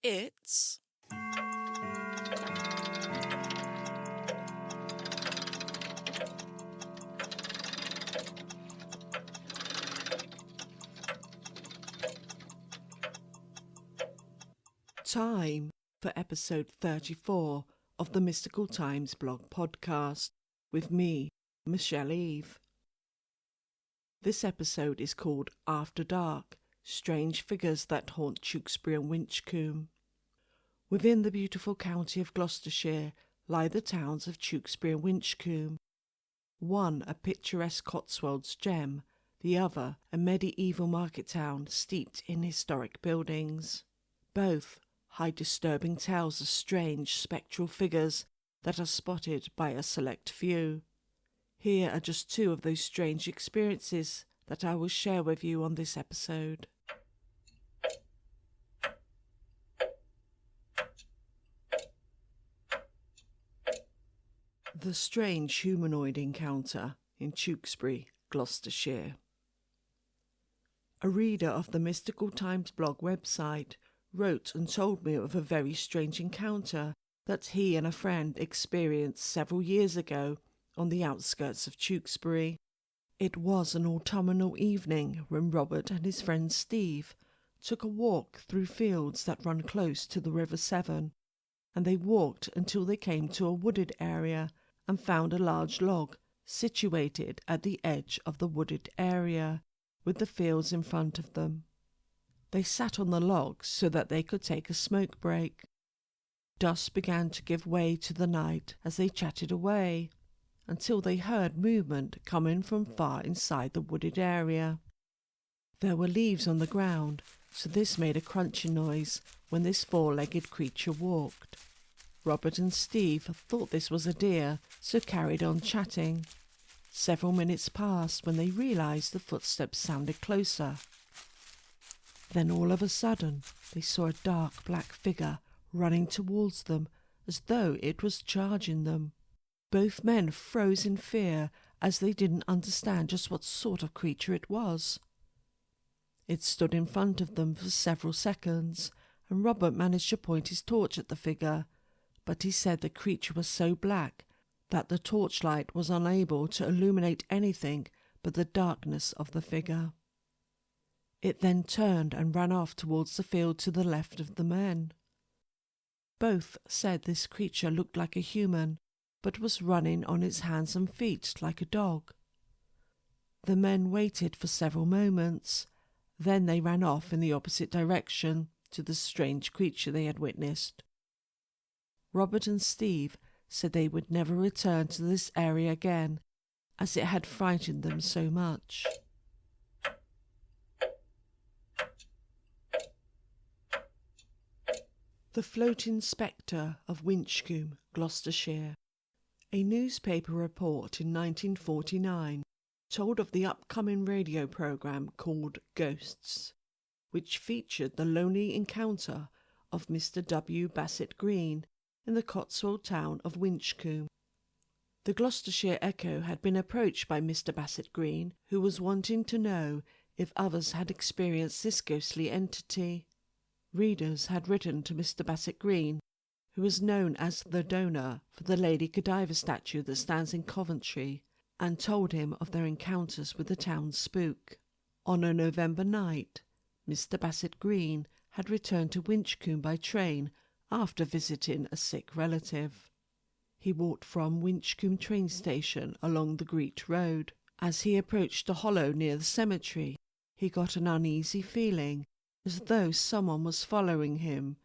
It's time for episode 34 of the Mystical Times blog podcast with me, Michelle Eve. This episode is called After Dark, Strange Figures That Haunt Tewkesbury and Winchcombe. Within the beautiful county of Gloucestershire lie the towns of Tewkesbury and Winchcombe. One a picturesque Cotswold's gem, the other a medieval market town steeped in historic buildings. Both hide disturbing tales of strange spectral figures that are spotted by a select few. Here are just two of those strange experiences that I will share with you on this episode. The strange humanoid encounter in Tewkesbury, Gloucestershire. A reader of the Mystical Times blog website wrote and told me of a very strange encounter that he and a friend experienced several years ago on the outskirts of Tewkesbury. It was an autumnal evening when Robert and his friend Steve took a walk through fields that run close to the River Severn, and they walked until they came to a wooded area and found a large log situated at the edge of the wooded area, with the fields in front of them. They sat on the log so that they could take a smoke break. Dusk began to give way to the night as they chatted away, until they heard movement coming from far inside the wooded area. There were leaves on the ground, so this made a crunching noise when this four-legged creature walked. Robert and Steve thought this was a deer, so carried on chatting. Several minutes passed when they realised the footsteps sounded closer. Then all of a sudden they saw a dark black figure running towards them as though it was charging them. Both men froze in fear as they didn't understand just what sort of creature it was. It stood in front of them for several seconds, and Robert managed to point his torch at the figure, but he said the creature was so black that the torchlight was unable to illuminate anything but the darkness of the figure. It then turned and ran off towards the field to the left of the men. Both said this creature looked like a human, but was running on its hands and feet like a dog. The men waited for several moments, then they ran off in the opposite direction to the strange creature they had witnessed. Robert and Steve said they would never return to this area again, as it had frightened them so much. The Floating Spectre of Winchcombe, Gloucestershire. A newspaper report in 1949 told of the upcoming radio programme called Ghosts, which featured the lonely encounter of Mr. W. Bassett Green in the Cotswold town of Winchcombe. The Gloucestershire Echo had been approached by Mr. Bassett Green, who was wanting to know if others had experienced this ghostly entity. Readers had written to Mr. Bassett Green, who was known as the donor for the Lady Godiva statue that stands in Coventry, and told him of their encounters with the town spook. On a November night, Mr. Bassett Green had returned to Winchcombe by train after visiting a sick relative. He walked from Winchcombe train station along the Great Road. As he approached a hollow near the cemetery, he got an uneasy feeling as though someone was following him,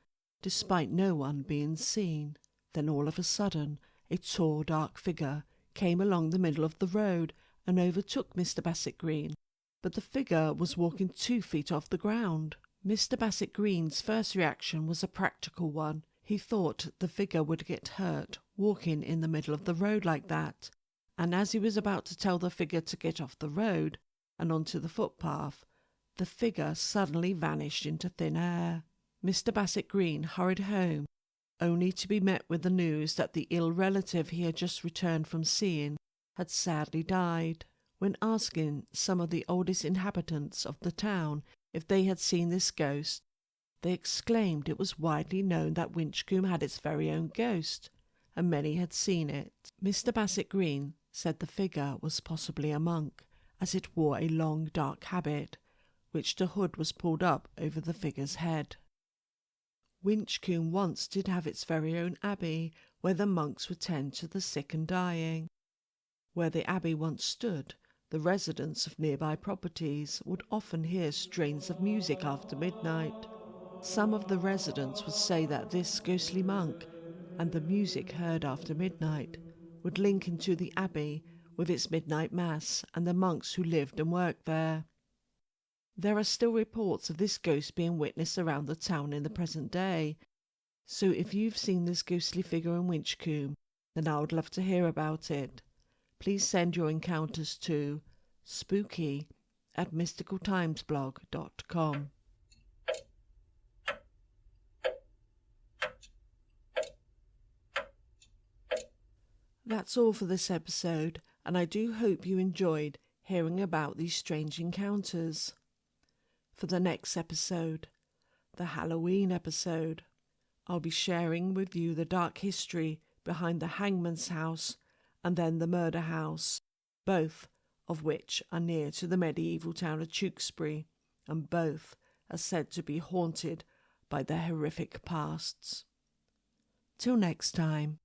despite no one being seen. Then all of a sudden, a tall, dark figure came along the middle of the road and overtook Mr. Bassett Green, but the figure was walking 2 feet off the ground. Mr. Bassett Green's first reaction was a practical one. He thought the figure would get hurt walking in the middle of the road like that, and as he was about to tell the figure to get off the road and onto the footpath, the figure suddenly vanished into thin air. Mr. Bassett Green hurried home, only to be met with the news that the ill relative he had just returned from seeing had sadly died. When asking some of the oldest inhabitants of the town if they had seen this ghost, They exclaimed it was widely known that Winchcombe had its very own ghost, and many had seen it. Mr. Bassett Green said the figure was possibly a monk, as it wore a long dark habit, which the hood was pulled up over the figure's head. Winchcombe once did have its very own abbey, where the monks would tend to the sick and dying. Where the abbey once stood, the residents of nearby properties would often hear strains of music after midnight. Some of the residents would say that this ghostly monk, and the music heard after midnight, would link into the abbey with its midnight mass and the monks who lived and worked there. There are still reports of this ghost being witnessed around the town in the present day, so if you've seen this ghostly figure in Winchcombe, then I would love to hear about it. Please send your encounters to spooky@mysticaltimesblog.com. That's all for this episode, and I do hope you enjoyed hearing about these strange encounters. For the next episode, the Halloween episode, I'll be sharing with you the dark history behind the hangman's house and then the murder house, both of which are near to the medieval town of Tewkesbury, and both are said to be haunted by their horrific pasts. Till next time.